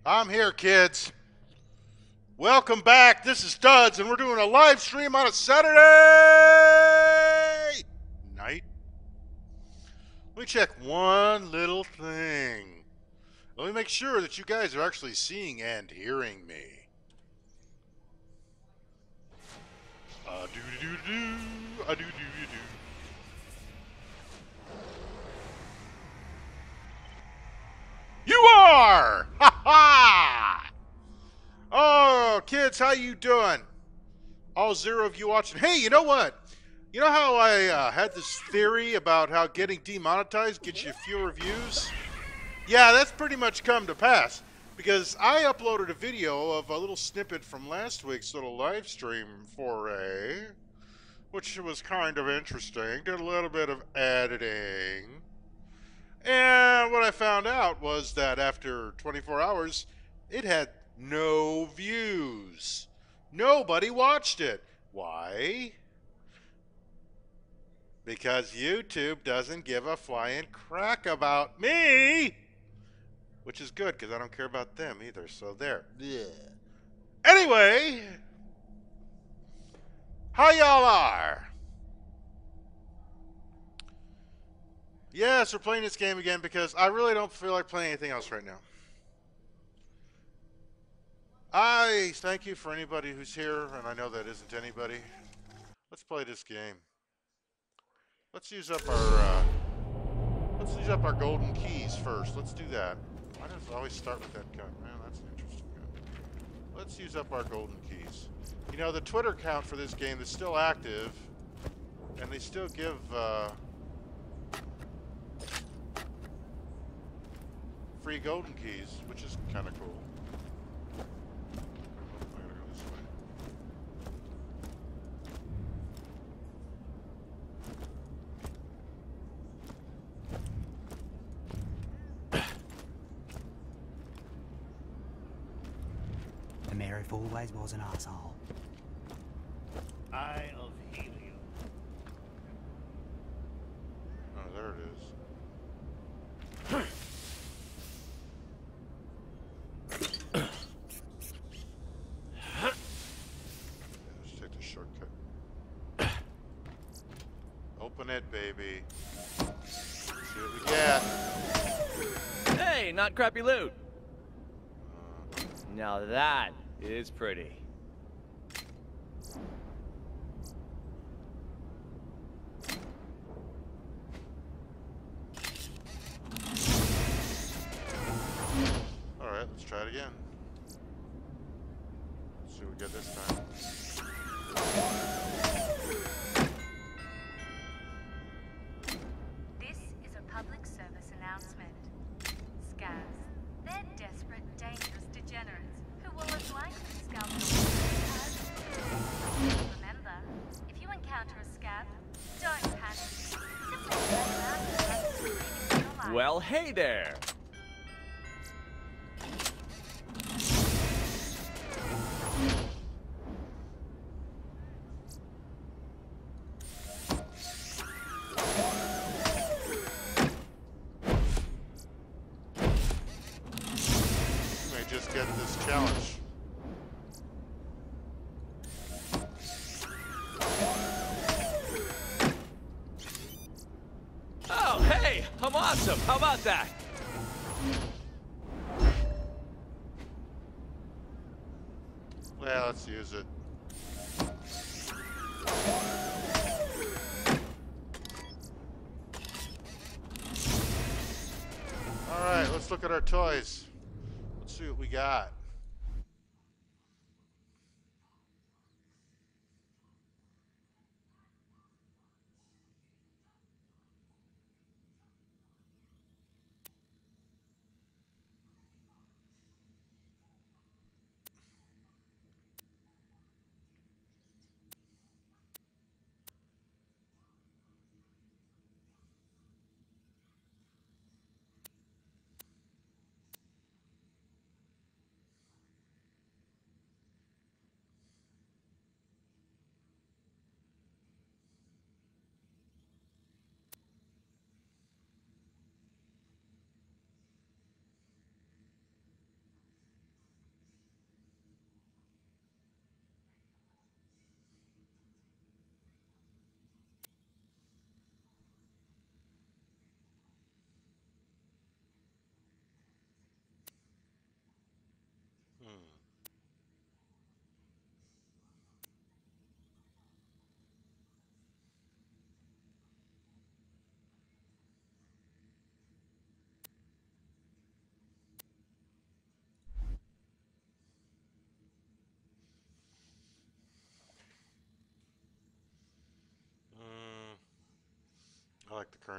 I'm here, kids. Welcome back. This is Duds, and we're doing a live stream on a Saturday night. Let me check one little thing. Let me make sure that you guys are actually seeing and hearing me. Do do do do. Do do do do. You are! Ha ha! Oh, kids, how you doing? All zero of you watching. Hey, you know what? You know how I had this theory about how getting demonetized gets you fewer views? Yeah, that's pretty much come to pass. Because I uploaded a video of a little snippet from last week's little live stream foray, which was kind of interesting. Did a little bit of editing. And what I found out was that after 24 hours, it had no views. Nobody watched it. Why? Because YouTube doesn't give a flying crack about me. Which is good, because I don't care about them either. So there. Blech. Anyway, how y'all are? Yes, we're playing this game again because I really don't feel like playing anything else right now. I thank you for anybody who's here, and I know that isn't anybody. Let's play this game. Let's use up our golden keys first. Let's do that. Why does it always start with that gun? Man, that's an interesting gun. Let's use up our golden keys. You know, the Twitter account for this game is still active, and they still give free golden keys, which is kind of cool. I gotta go this way. The mayor always was an asshole. Eye of Helium. Oh, there it is. Let's take the shortcut. Open it, baby. See what we get. Hey, not crappy loot. Now that is pretty. Alright, let's try it again. Let's see what we get this time. This is a public service announcement. Scavs. They're desperate, dangerous degenerates who will as likely scalp your as... Remember, if you encounter a scav, don't panic. Simply turn around and run screaming for your life. Well, hey there. We may just get this challenge. Oh, hey, I'm awesome. How about that? Well, let's use it. Alright, let's look at our toys. Let's see what we got.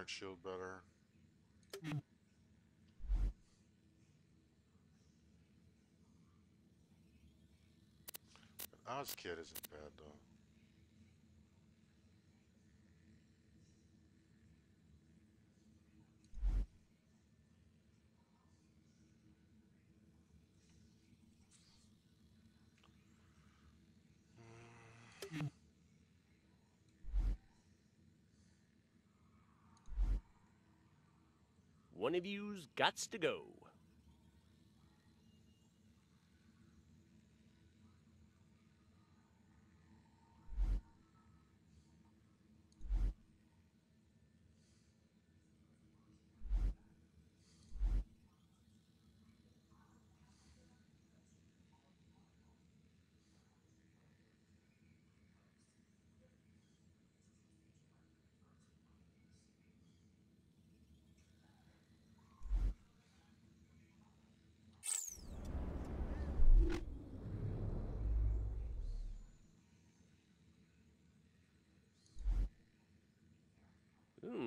current shield better. Oz Kid isn't bad though. One of you's gots to go.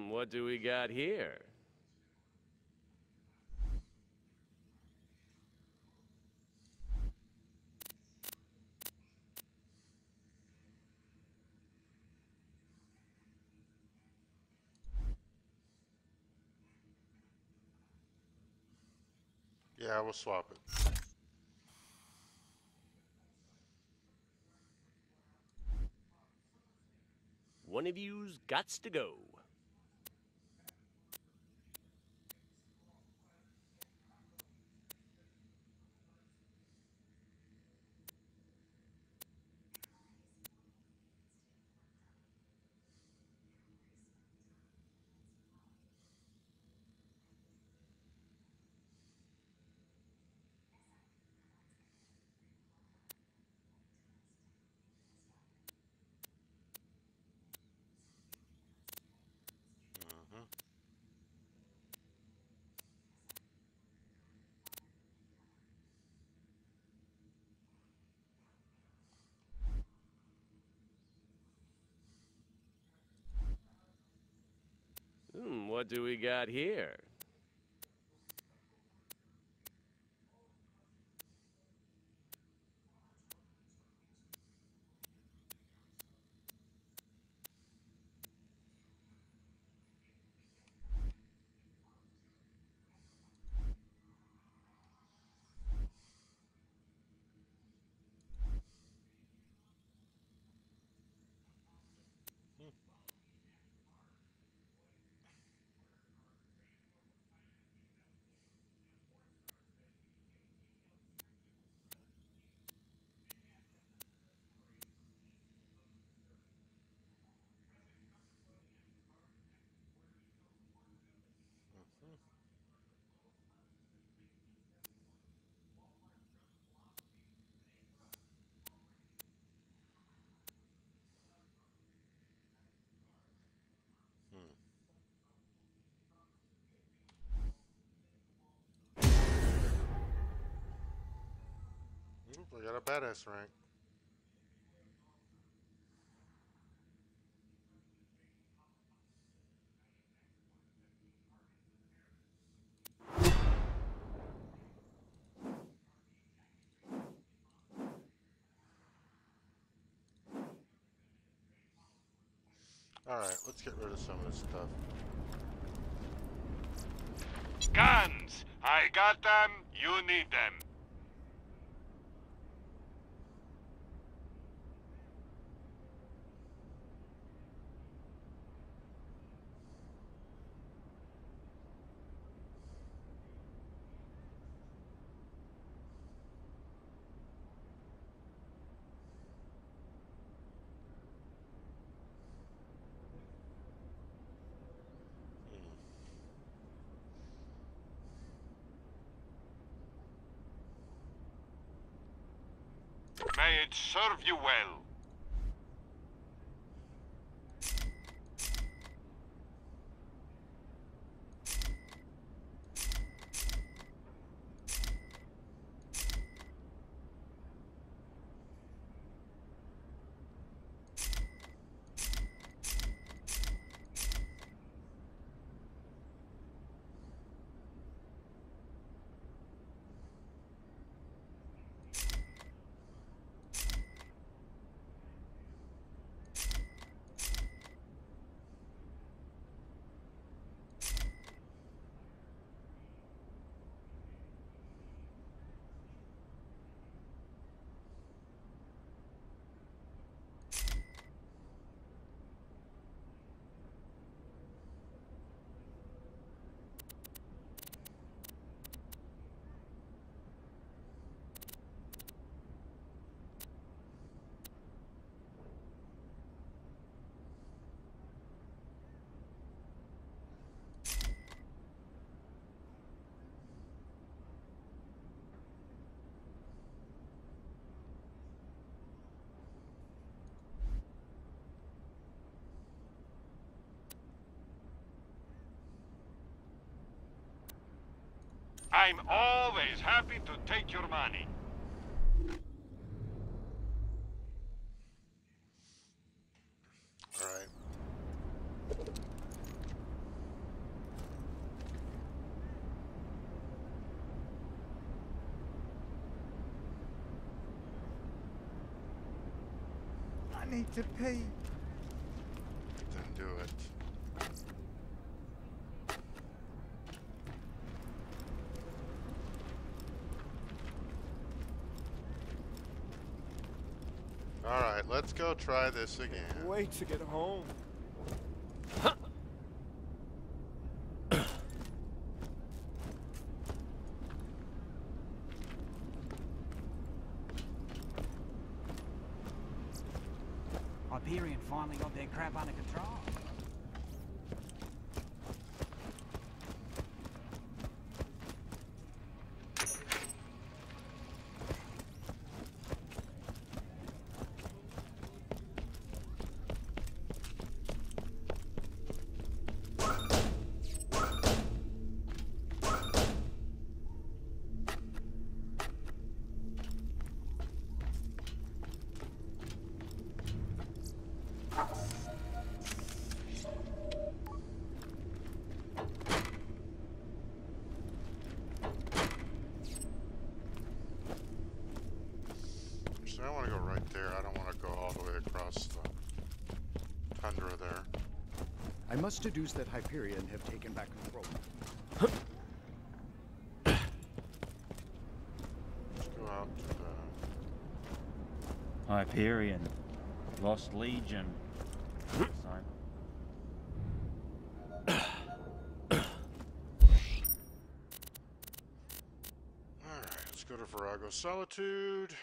What do we got here? Yeah, we'll swap it. One of you's gots to go. Mm-hmm. What do we got here? Oop, I got a badass rank. Alright, let's get rid of some of this stuff. Guns! I got them, you need them. May it serve you well. I'm always happy to take your money. All right. I need to pee. Then do it. All right, let's go try this again. Wait to get home. Hyperion finally got their crap under control. So I want to go right there. I don't want to go all the way across the tundra there. I must deduce that Hyperion have taken back control. Let's go out to the... Hyperion. Lost Legion. Sign. Alright, let's go to Virago Solitude.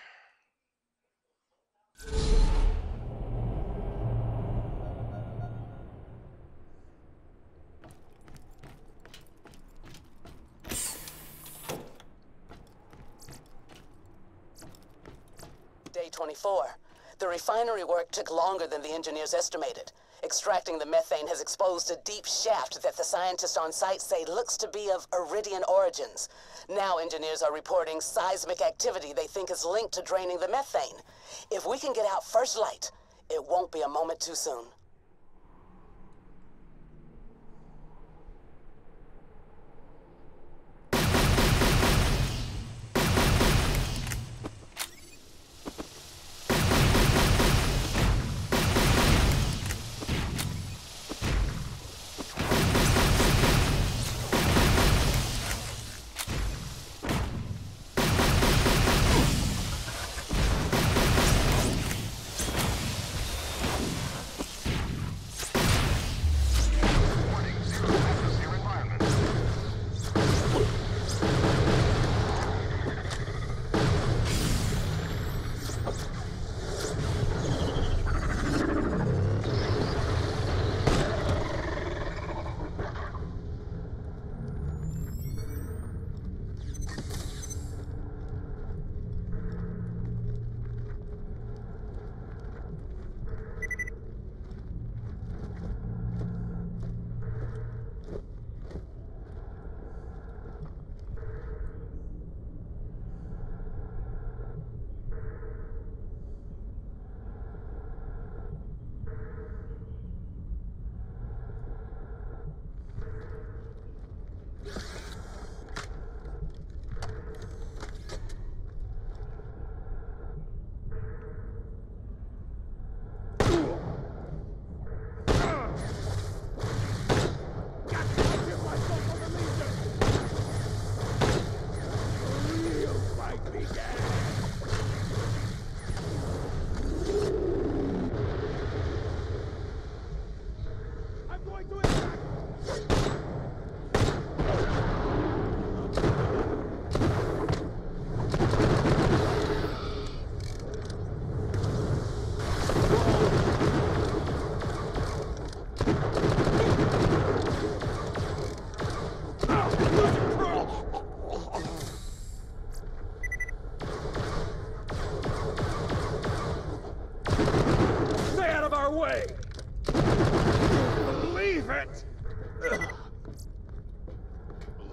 Day 24. The refinery work took longer than the engineers estimated. Extracting the methane has exposed a deep shaft that the scientists on site say looks to be of Iridian origins. Now engineers are reporting seismic activity they think is linked to draining the methane. If we can get out first light, it won't be a moment too soon.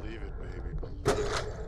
Believe it, baby. Believe it.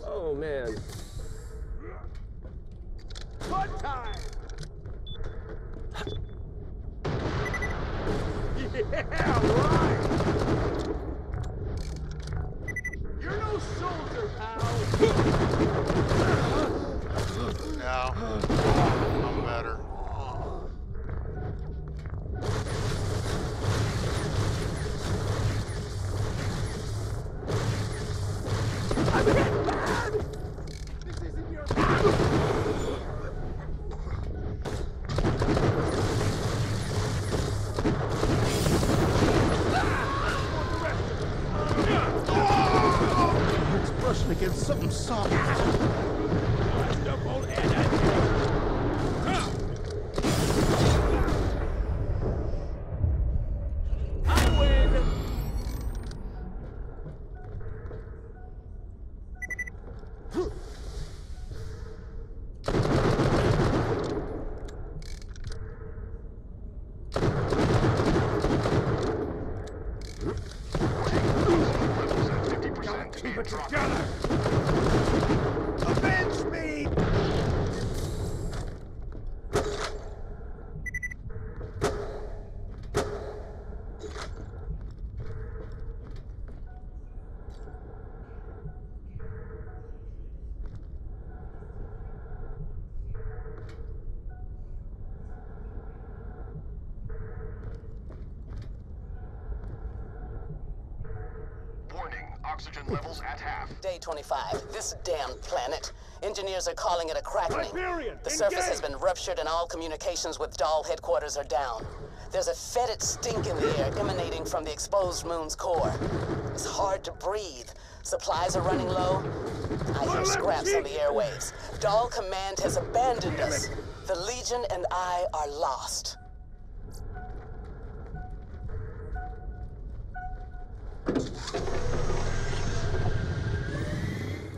Oh, man. What time? Yeah, right! You're no soldier, pal! Now, I'm better. I'm hit bad! This isn't your It's brushing against something soft. wonderful energy! I win! Keep it together! Avenge me! Warning, oxygen levels at half. Day 25. This damn planet. Engineers are calling it a crackening. Hyperion, The surface has engage! been ruptured and all communications with Dahl headquarters are down. There's a fetid stink in the air emanating from the exposed moon's core. It's hard to breathe. Supplies are running low. I hear scraps on the airwaves. Dahl Command has abandoned us. The Legion and I are lost.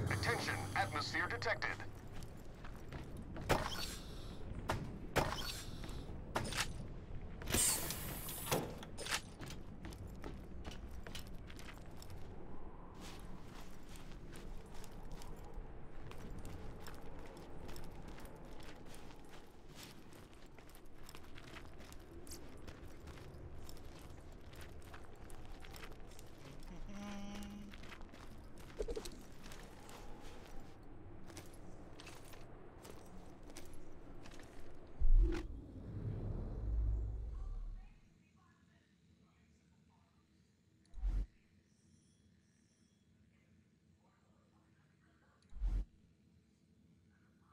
Attention, atmosphere detected.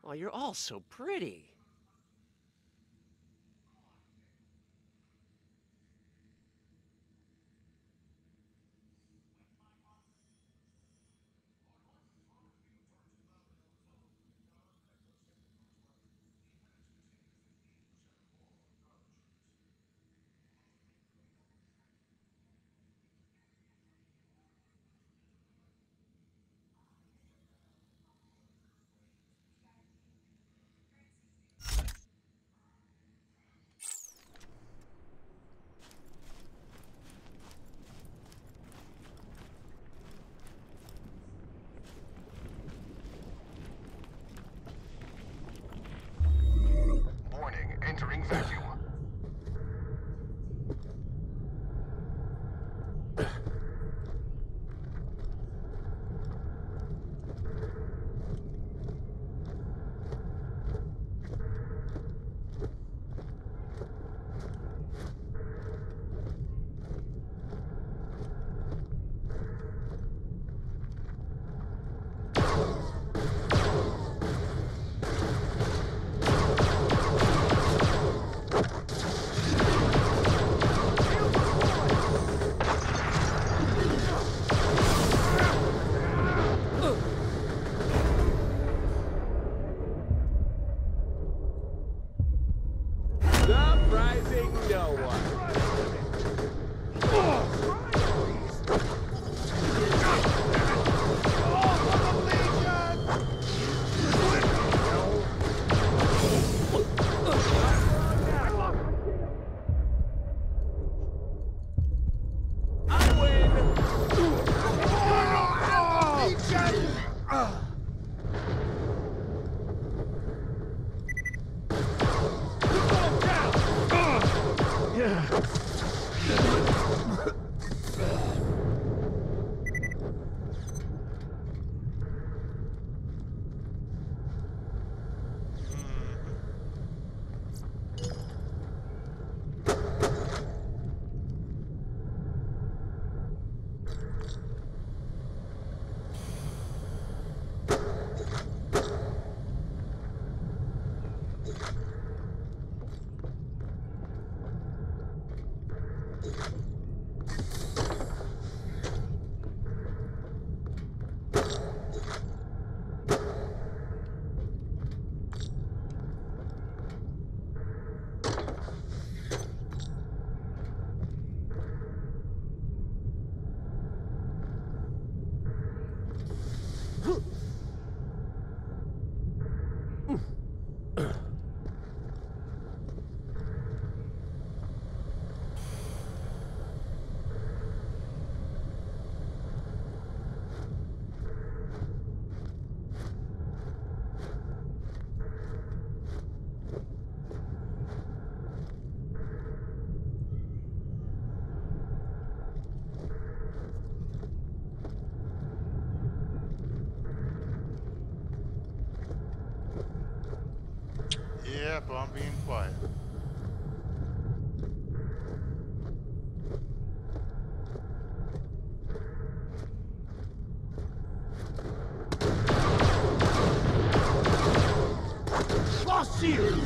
Oh, you're all so pretty. surprising no one. Yep, I'm being quiet. Lost you!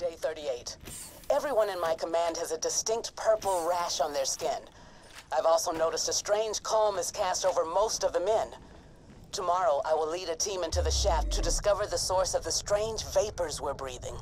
Day 38. Everyone in my command has a distinct purple rash on their skin. I've also noticed a strange calm is cast over most of the men. Tomorrow, I will lead a team into the shaft to discover the source of the strange vapors we're breathing.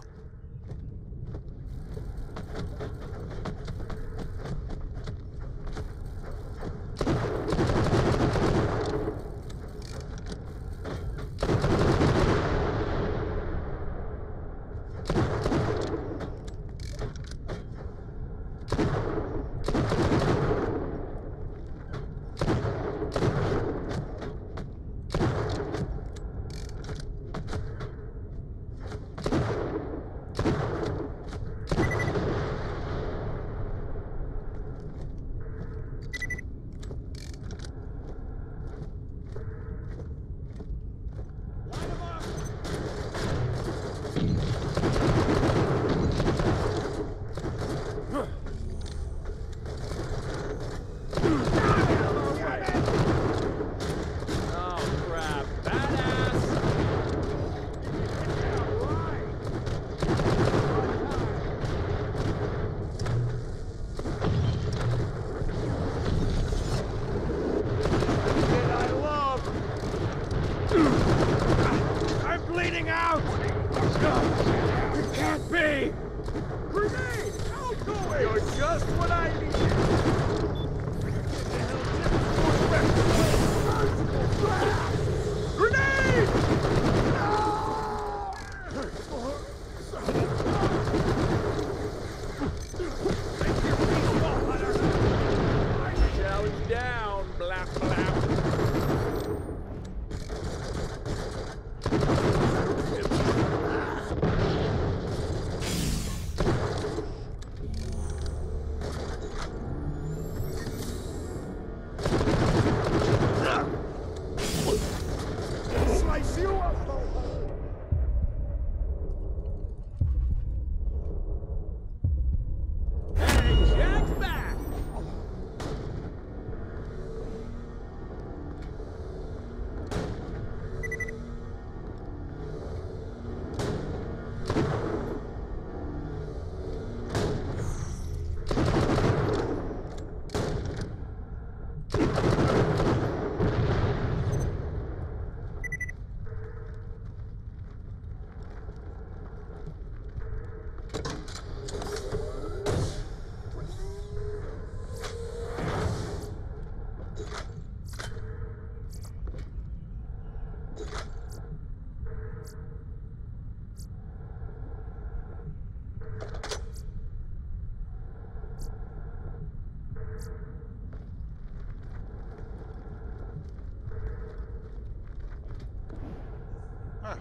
Huh.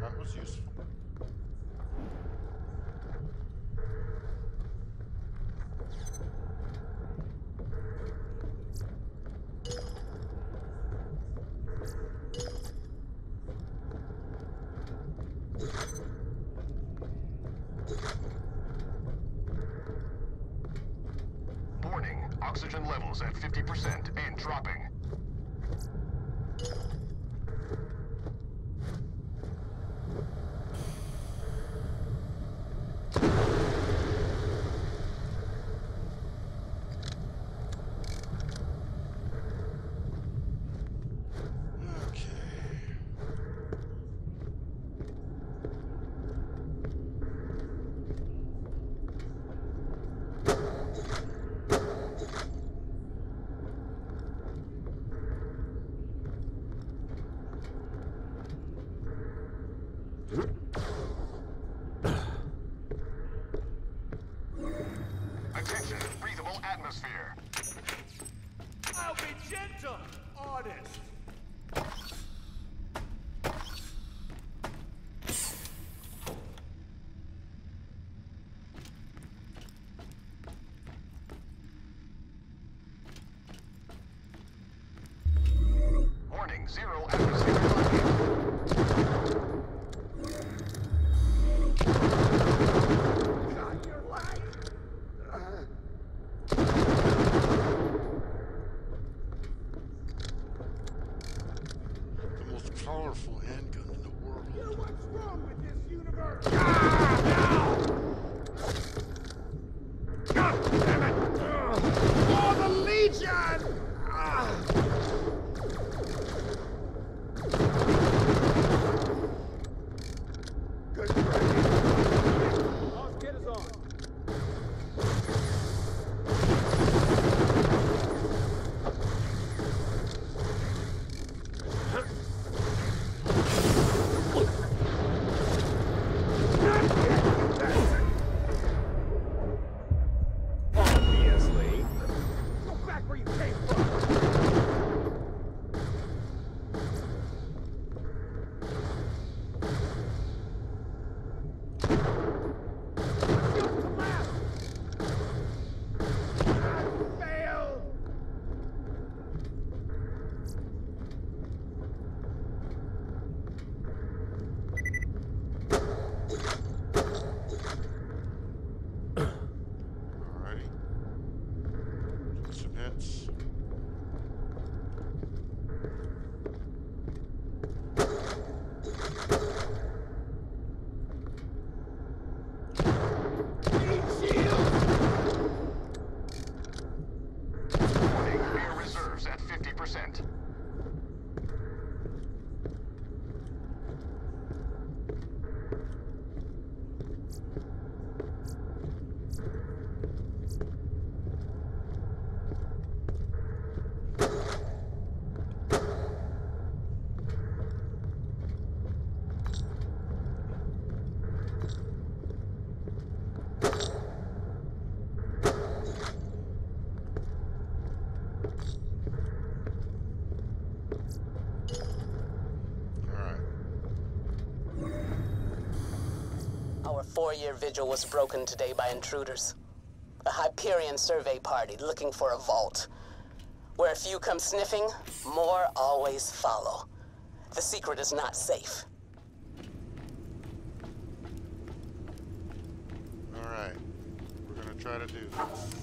That was useful. Warning, oxygen levels at 50% and dropping. 0 atmosphere lock-in. God, you're lying. The most powerful handgun in the world. What's wrong with this universe? God damn it! For the Legion! Good training. Boss kid is on. Obviously. Go back where you came from. Just collapse. I failed. Alrighty. Some hits. Need shield. Warning, rear reserves at 50%. Alright. Our 4-year vigil was broken today by intruders. A Hyperion survey party looking for a vault. Where a few come sniffing, more always follow. The secret is not safe. Alright. We're gonna try to do this.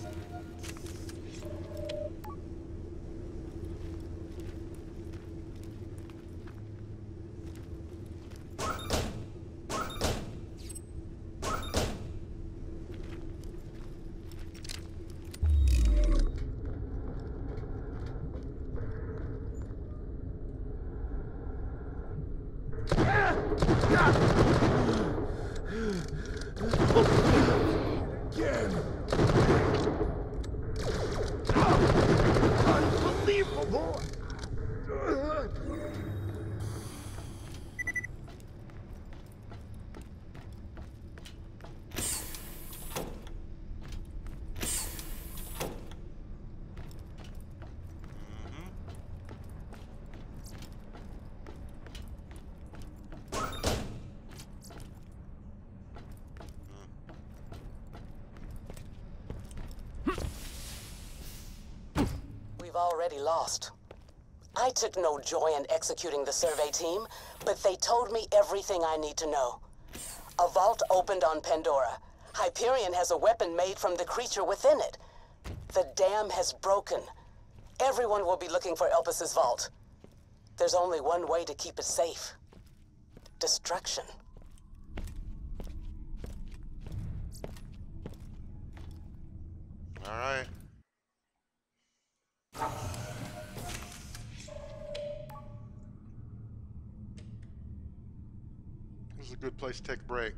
Again. Unbelievable. We've already lost. I took no joy in executing the survey team, but they told me everything I need to know. A vault opened on Pandora. Hyperion has a weapon made from the creature within it. The dam has broken. Everyone will be looking for Elpis's vault. There's only one way to keep it safe. Destruction. Alright. This is a good place to take a break.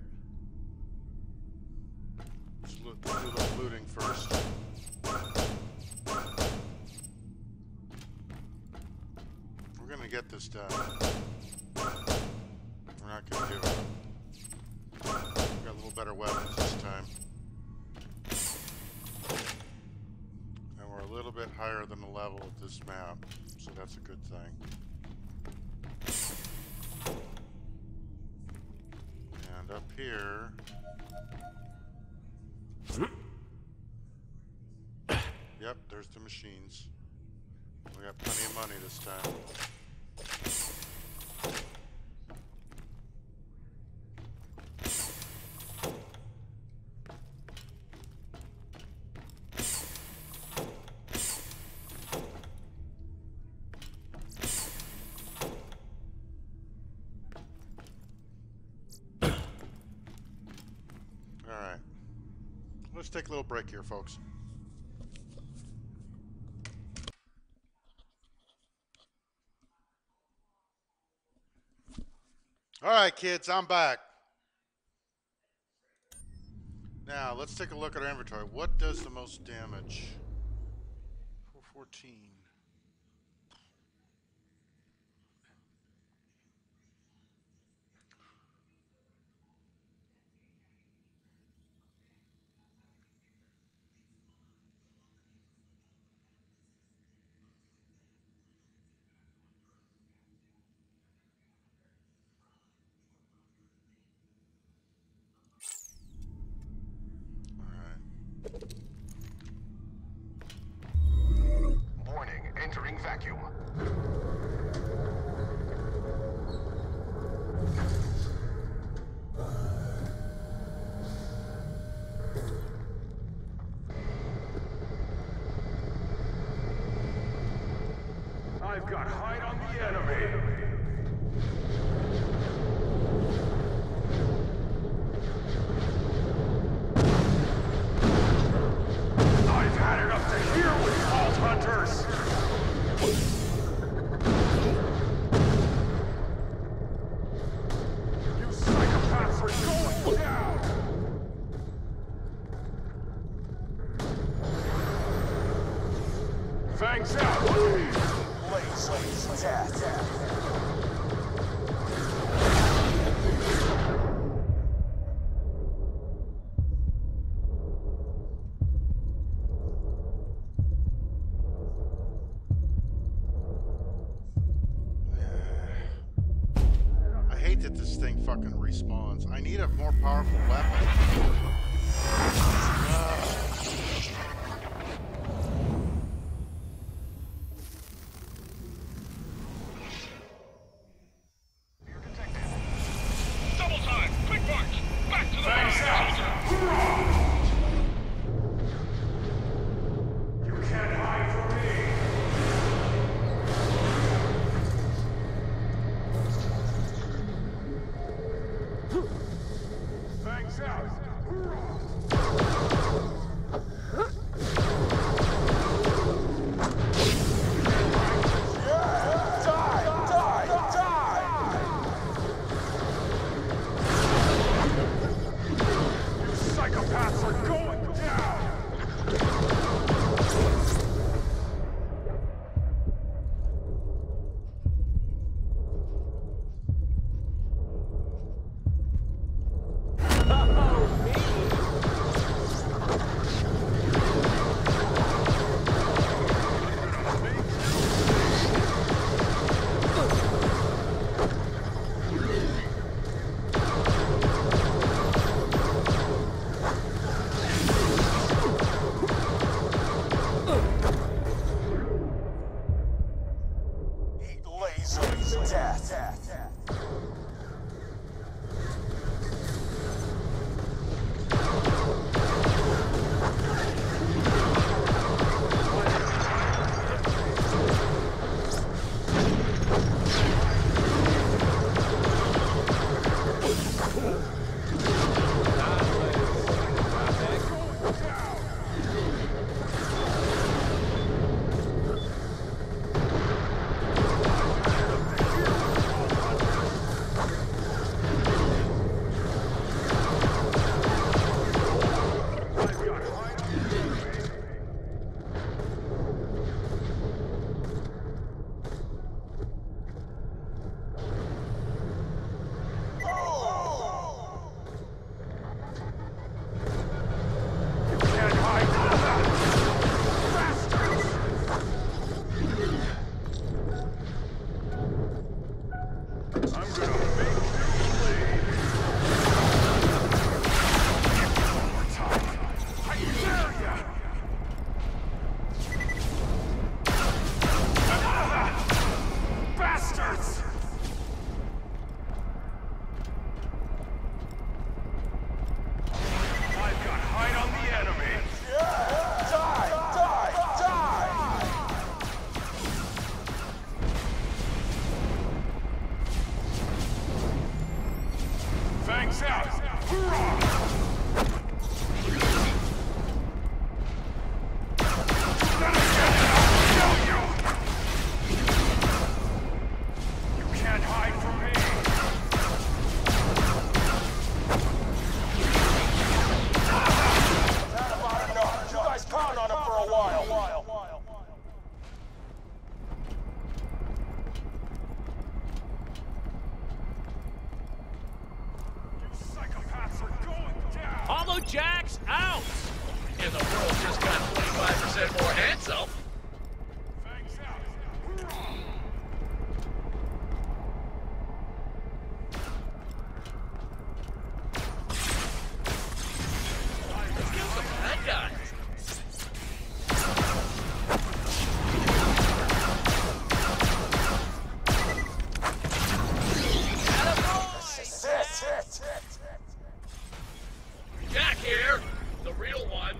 Let's do a little looting first. We're gonna get this done. We're not gonna give up. We got a little better weapons this time. And we're a little bit higher than the level of this map, so that's a good thing. And up here... Yep, there's the machines. We got plenty of money this time. Let's take a little break here, folks. All right, kids, I'm back. Now, let's take a look at our inventory. What does the most damage? 414. Warning, entering vacuum. I've got hide on the enemy. I've had it up to here with vault hunters. You psychopaths are going down. Fangs out. Lazy death. I hate that this thing fucking respawns. I need a more powerful weapon. Double time. Quick march. Back to the Fangs out. You can't hide from me. Fangs out. You psychopaths are going down. Eat laser death. Fangs out! Jack's out! And the world just got 25% more handsome. Let's kill some bad guys. Jack here, the real one.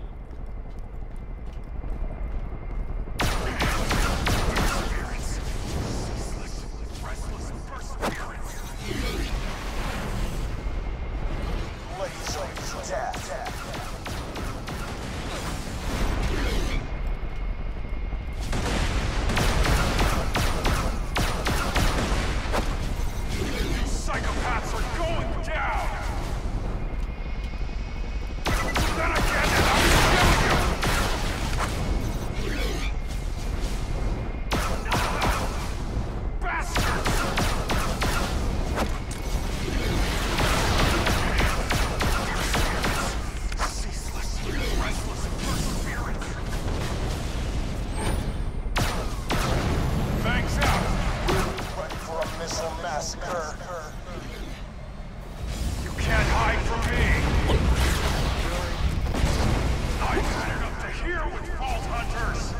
Psychopaths are going down! Then again, and I'll kill you! Bastards! Ceaseless, restless perseverance! Thanks out! Ready for a missile massacre. You can't hide from me! I've had it up to here with Vault Hunters!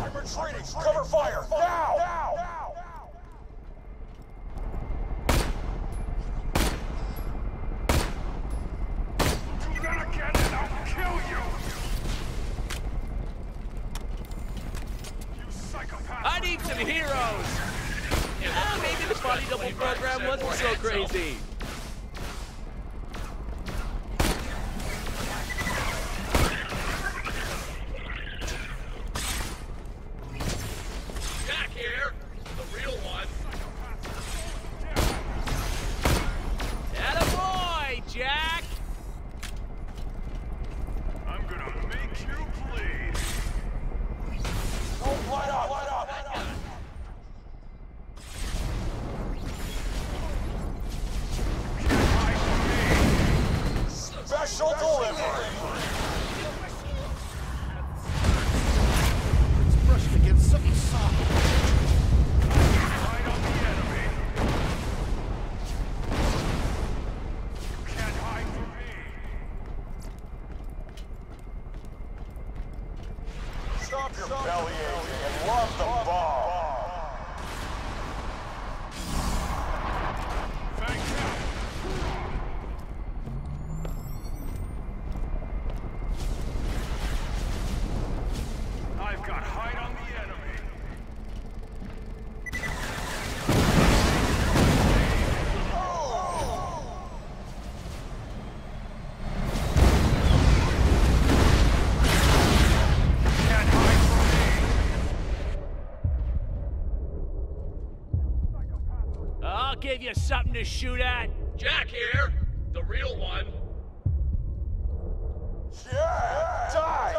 I'm retreating. Cover fire. Now! Do that again and I'll kill you! You psychopath! I need some heroes! Maybe the body double program wasn't so crazy. Jack here, the real one. Attaboy, Jack! I'm gonna make you bleed! Don't light up. Special delivery. It's brushed against something soft. Hide on the enemy! You can't hide from me! Stop your belly aching and love the bomb. Thanks out! I've got hide on the enemy! Can't hide from me! I'll give you something to shoot at. Jack here, the real one. Yeah! Die!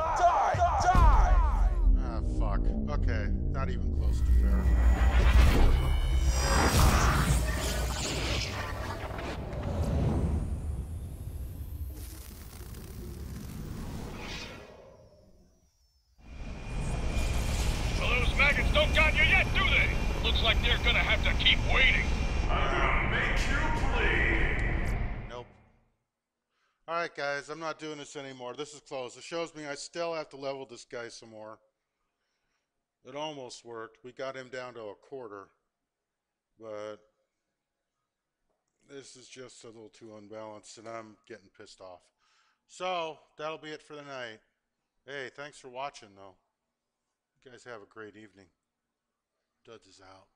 Ah, fuck. Okay, not even close to fair. So those maggots don't got you yet, do they? Looks like they're gonna have to keep waiting. I'm gonna make you bleed. Nope. Alright, guys, I'm not doing this anymore. This is closed. It shows me I still have to level this guy some more. It almost worked. We got him down to a quarter. But this is just a little too unbalanced, and I'm getting pissed off. So, that'll be it for the night. Hey, thanks for watching, though. You guys have a great evening. Duds is out.